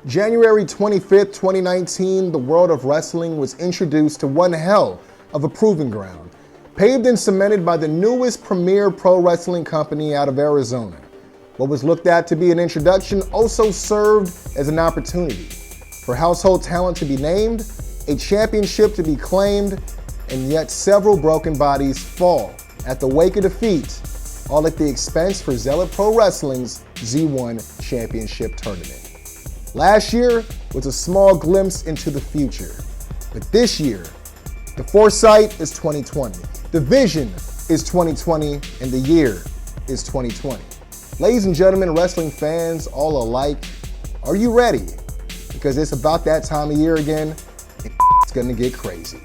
January 25th, 2019, the world of wrestling was introduced to one hell of a proving ground, paved and cemented by the newest premier pro wrestling company out of Arizona. What was looked at to be an introduction also served as an opportunity for household talent to be named, a championship to be claimed, and yet several broken bodies fall at the wake of defeat, all at the expense for Zealot Pro Wrestling's Z1 Championship Tournament. Last year was a small glimpse into the future, but this year, the foresight is 2020, the vision is 2020, and the year is 2020. Ladies and gentlemen, wrestling fans all alike, are you ready? Because it's about that time of year again, and it's gonna get crazy.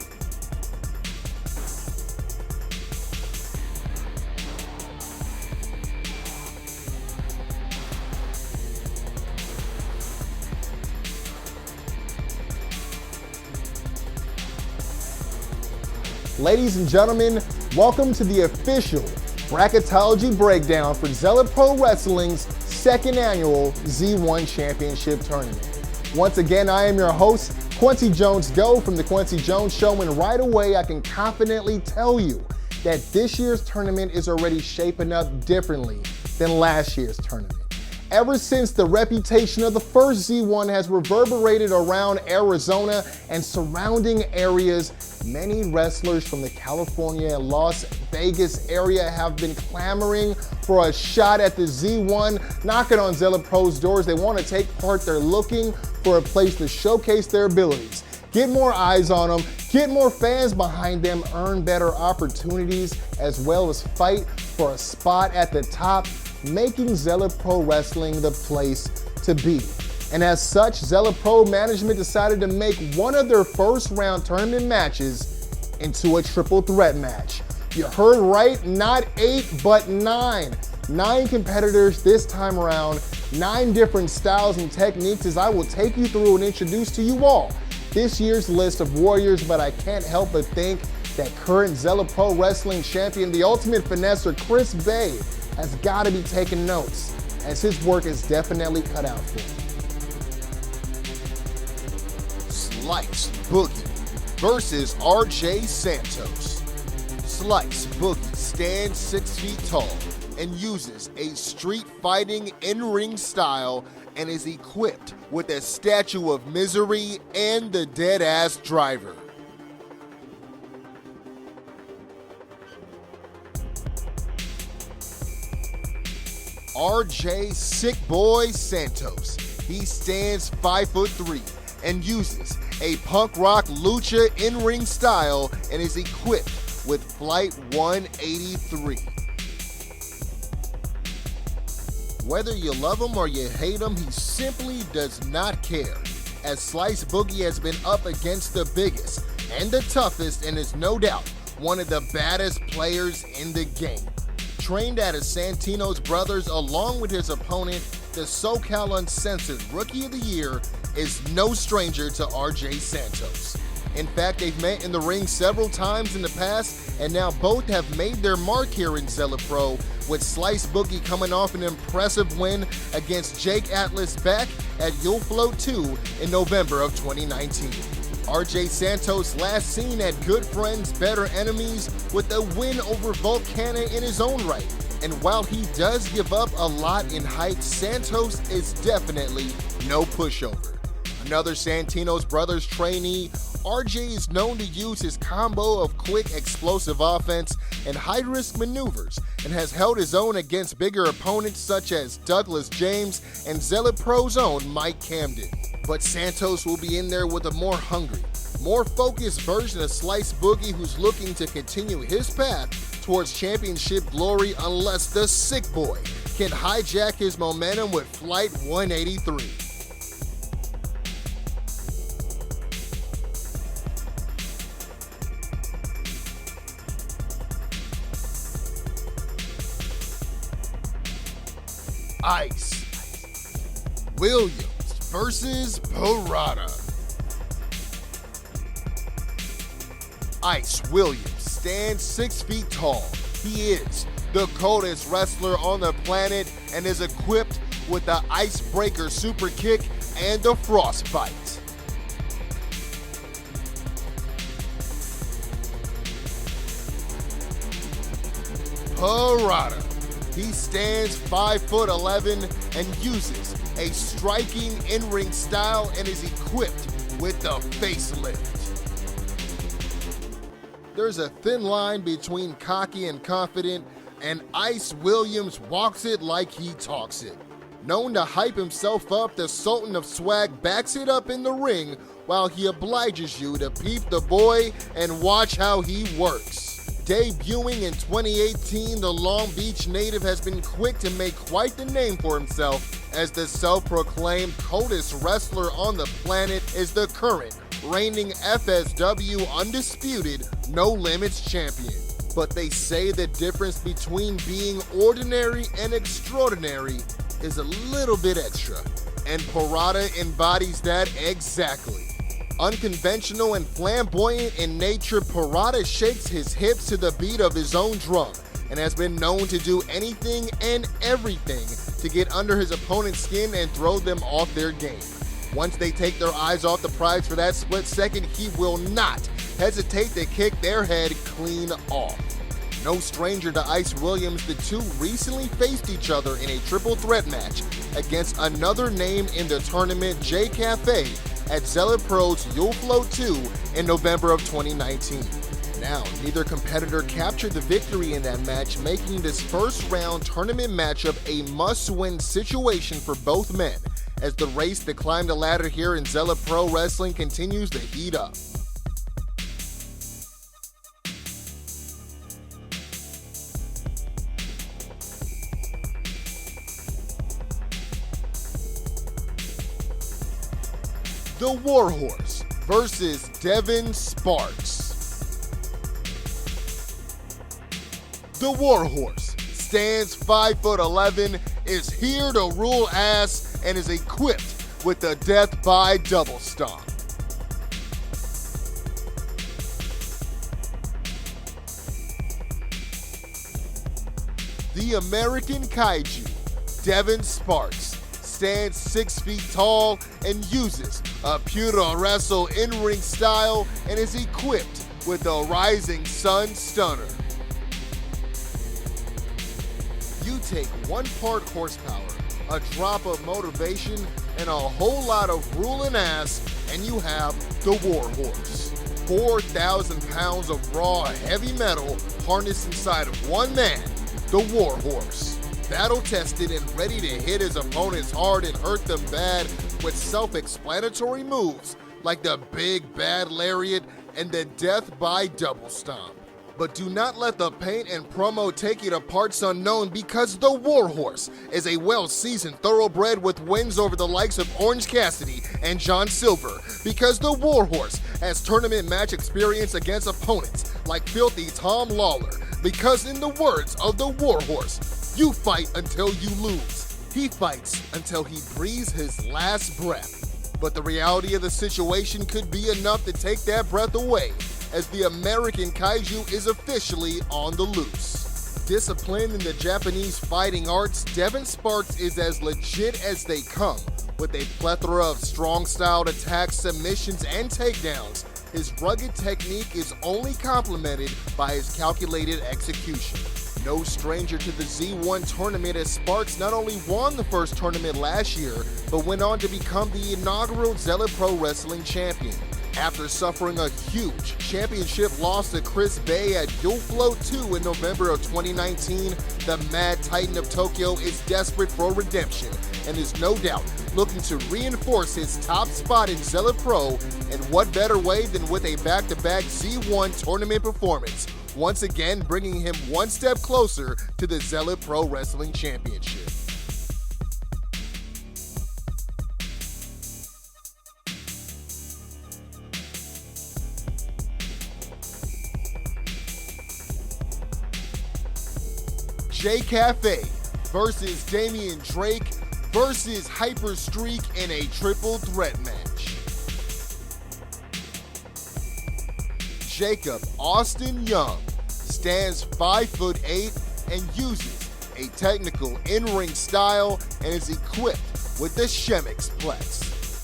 Ladies and gentlemen, welcome to the official Bracketology breakdown for Zealot Pro Wrestling's second annual Z1 Championship Tournament. Once again, I am your host, Kwency Jones from the Kwency Jones Show, and right away I can confidently tell you that this year's tournament is already shaping up differently than last year's tournament. Ever since the reputation of the first Z1 has reverberated around Arizona and surrounding areas, many wrestlers from the California and Las Vegas area have been clamoring for a shot at the Z1, knocking on Zealot Pro's doors. They want to take part. They're looking for a place to showcase their abilities, get more eyes on them, get more fans behind them, earn better opportunities, as well as fight for a spot at the top, making Zealot Pro Wrestling the place to be. And as such, Zealot Pro management decided to make one of their first round tournament matches into a triple threat match. You heard right, not 8, but 9. 9 competitors this time around, 9 different styles and techniques, as I will take you through and introduce to you all this year's list of warriors. But I can't help but think that current Zealot Pro Wrestling champion, the ultimate finesser, Chris Bey, has got to be taking notes, as his work is definitely cut out for him. Slice Boogie versus RJ Santos. Slice Boogie stands 6 feet tall and uses a street fighting in-ring style and is equipped with a Statue of Misery and the Dead-Ass Driver. RJ Sick Boy Santos. He stands 5'3" and uses a punk rock lucha in-ring style and is equipped with Flight 183. Whether you love him or you hate him, he simply does not care, as Slice Boogie has been up against the biggest and the toughest and is no doubt one of the baddest players in the game. Trained at Santino's Brothers along with his opponent, the SoCal Uncensored Rookie of the Year is no stranger to RJ Santos. In fact, they've met in the ring several times in the past, and now both have made their mark here in Zealot Pro, with Slice Boogie coming off an impressive win against Jake Atlas back at You'll Float 2 in November of 2019. RJ Santos last seen at Good Friends, Better Enemies with a win over Volcana in his own right. And while he does give up a lot in height, Santos is definitely no pushover. Another Santino's Brothers trainee, RJ is known to use his combo of quick, explosive offense and high-risk maneuvers, and has held his own against bigger opponents such as Douglas James and Zealot Pro's own Mike Camden. But Santos will be in there with a more hungry, more focused version of Slice Boogie, who's looking to continue his path towards championship glory unless the Sick Boy can hijack his momentum with Flight 183. Ice Williams versus Piranha. Ice Williams stands 6 feet tall. He is the coldest wrestler on the planet and is equipped with the Icebreaker super kick and the frostbite. Piranha. He stands 5'11" and uses a striking in-ring style and is equipped with the facelift. There's a thin line between cocky and confident, and Ice Williams walks it like he talks it. Known to hype himself up, the Sultan of Swag backs it up in the ring while he obliges you to peep the boy and watch how he works. Debuting in 2018, the Long Beach native has been quick to make quite the name for himself, as the self-proclaimed coldest wrestler on the planet is the current reigning FSW Undisputed No Limits champion. But they say the difference between being ordinary and extraordinary is a little bit extra, and Piranha embodies that exactly. Unconventional and flamboyant in nature, Piranha shakes his hips to the beat of his own drum and has been known to do anything and everything to get under his opponent's skin and throw them off their game. Once they take their eyes off the prize for that split second, he will not hesitate to kick their head clean off. No stranger to Ice Williams, the two recently faced each other in a triple threat match against another name in the tournament, J Cafe, at Zealot Pro's You'll Flow 2 in November of 2019. Now, neither competitor captured the victory in that match, making this first round tournament matchup a must-win situation for both men, as the race to climb the ladder here in Zealot Pro Wrestling continues to heat up. The Warhorse versus Devin Sparks. The Warhorse stands 5'11", is here to rule ass, and is equipped with the Death by Double Stomp. The American Kaiju, Devin Sparks, stands 6 feet tall and uses a pure wrestle in-ring style and is equipped with the Rising Sun Stunner. You take 1 part horsepower, a drop of motivation, and a whole lot of ruling ass, and you have the Warhorse. 4,000 pounds of raw heavy metal harnessed inside of one man, the Warhorse. Battle-tested and ready to hit his opponents hard and hurt them bad with self-explanatory moves like the Big Bad Lariat and the Death by Double Stomp. But do not let the paint and promo take you to parts unknown, because the Warhorse is a well-seasoned thoroughbred with wins over the likes of Orange Cassidy and John Silver, because the Warhorse has tournament match experience against opponents like Filthy Tom Lawler, because in the words of the Warhorse, you fight until you lose. He fights until he breathes his last breath. But the reality of the situation could be enough to take that breath away, as the American Kaiju is officially on the loose. Disciplined in the Japanese fighting arts, Devin Sparks is as legit as they come, with a plethora of strong-styled attacks, submissions, and takedowns. His rugged technique is only complemented by his calculated execution. No stranger to the Z1 tournament, as Sparks not only won the first tournament last year, but went on to become the inaugural Zealot Pro Wrestling Champion. After suffering a huge championship loss to Chris Bey at You'll Flow 2 in November of 2019, the Mad Titan of Tokyo is desperate for redemption and is no doubt looking to reinforce his top spot in Zealot Pro, and what better way than with a back-to-back Z1 tournament performance, once again bringing him one step closer to the Zealot Pro Wrestling Championship. J Cafe versus Damian Drake versus Hyperstreet in a triple threat match. Jacob Austin Young stands 5'8" and uses a technical in-ring style and is equipped with the Shemix Plex.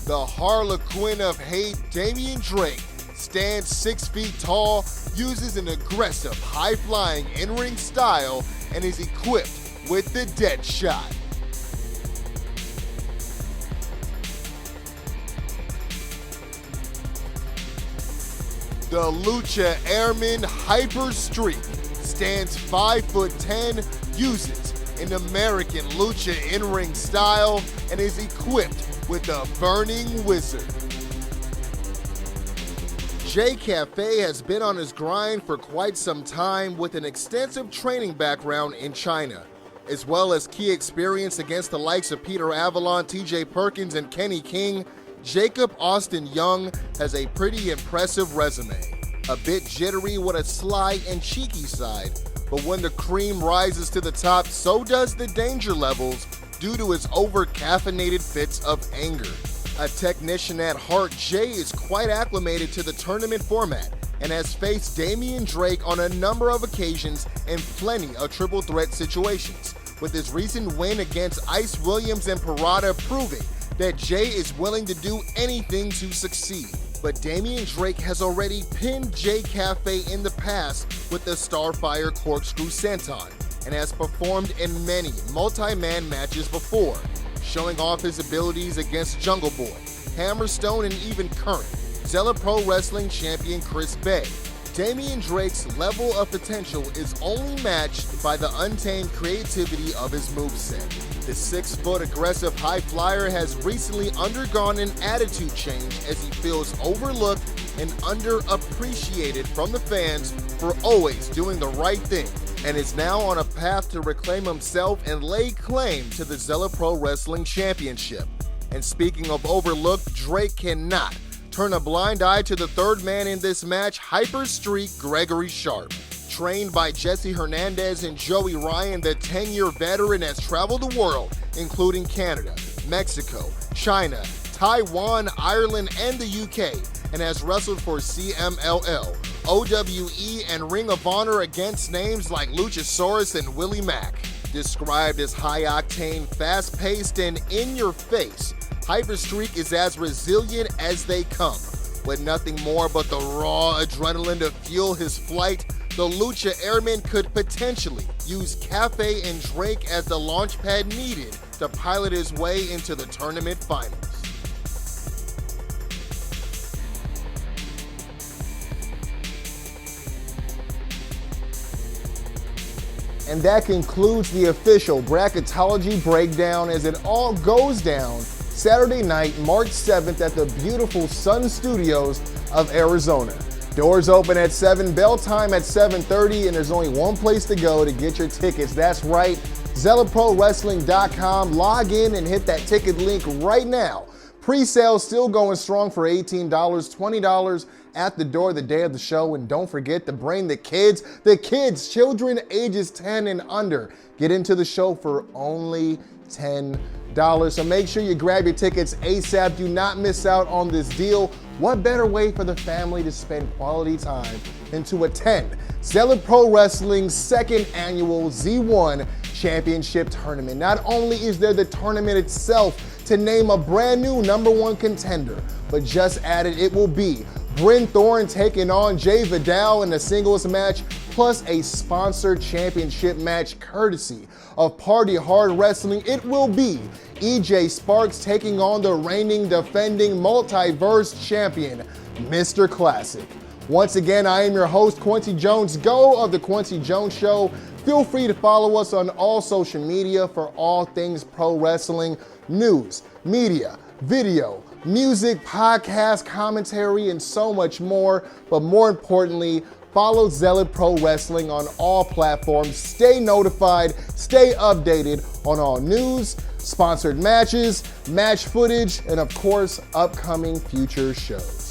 The Harlequin of hate, Damian Drake, stands 6 feet tall, uses an aggressive, high-flying in-ring style, and is equipped with the dead shot. The Lucha Airman Hyperstreet stands 5'10", uses an American Lucha in-ring style, and is equipped with the Burning Wizard. Jay Cafe has been on his grind for quite some time with an extensive training background in China, as well as key experience against the likes of Peter Avalon, TJ Perkins, and Kenny King. Jacob Austin Young has a pretty impressive resume. A bit jittery with a sly and cheeky side, but when the cream rises to the top, so does the danger levels due to his over-caffeinated fits of anger. A technician at heart, Jay is quite acclimated to the tournament format and has faced Damian Drake on a number of occasions in plenty of triple threat situations, with his recent win against Ice Williams and Piranha proving that Jay is willing to do anything to succeed. But Damian Drake has already pinned Jay Cafe in the past with the Starfire Corkscrew Senton and has performed in many multi-man matches before, showing off his abilities against Jungle Boy, Hammerstone, and even current Zealot Pro Wrestling Champion Chris Bey. Damian Drake's level of potential is only matched by the untamed creativity of his moveset. The 6-foot aggressive high flyer has recently undergone an attitude change as he feels overlooked and underappreciated from the fans for always doing the right thing, and is now on a path to reclaim himself and lay claim to the Zealot Pro Wrestling Championship. And speaking of overlooked, Drake cannot turn a blind eye to the third man in this match, Hyperstreet Gregory Sharp. Trained by Jesse Hernandez and Joey Ryan, the 10-year veteran has traveled the world, including Canada, Mexico, China, Taiwan, Ireland, and the UK, and has wrestled for CMLL, OWE, and Ring of Honor against names like Luchasaurus and Willie Mack. Described as high-octane, fast-paced, and in-your-face, Hyperstreet is as resilient as they come. With nothing more but the raw adrenaline to fuel his flight, the Lucha Airman could potentially use Cafe and Drake as the launch pad needed to pilot his way into the tournament finals. And that concludes the official Bracketology breakdown as it all goes down Saturday night, March 7th at the beautiful Sun Studios of Arizona. Doors open at 7, bell time at 7:30, and there's only one place to go to get your tickets. That's right, zealotprowrestling.com. Log in and hit that ticket link right now. Pre-sale still going strong for $18, $20 at the door the day of the show. And don't forget to bring the kids, children ages 10 and under, get into the show for only $10. So make sure you grab your tickets ASAP. Do not miss out on this deal. What better way for the family to spend quality time than to attend Zealot Pro Wrestling's second annual Z1 Championship Tournament? Not only is there the tournament itself to name a brand new #1 contender, but just added it will be Bryn Thorne taking on Jay Vidal in a singles match, plus a sponsored championship match courtesy of Party Hard Wrestling. It will be EJ Sparks taking on the reigning, defending multiverse champion, Mr. Classic. Once again, I am your host, Kwency Jones, Go of The Kwency Jones Show. Feel free to follow us on all social media for all things pro wrestling, news, media, video, music, podcast, commentary, and so much more. But more importantly, follow Zealot Pro Wrestling on all platforms. Stay notified, stay updated on all news, sponsored matches, match footage, and of course, upcoming future shows.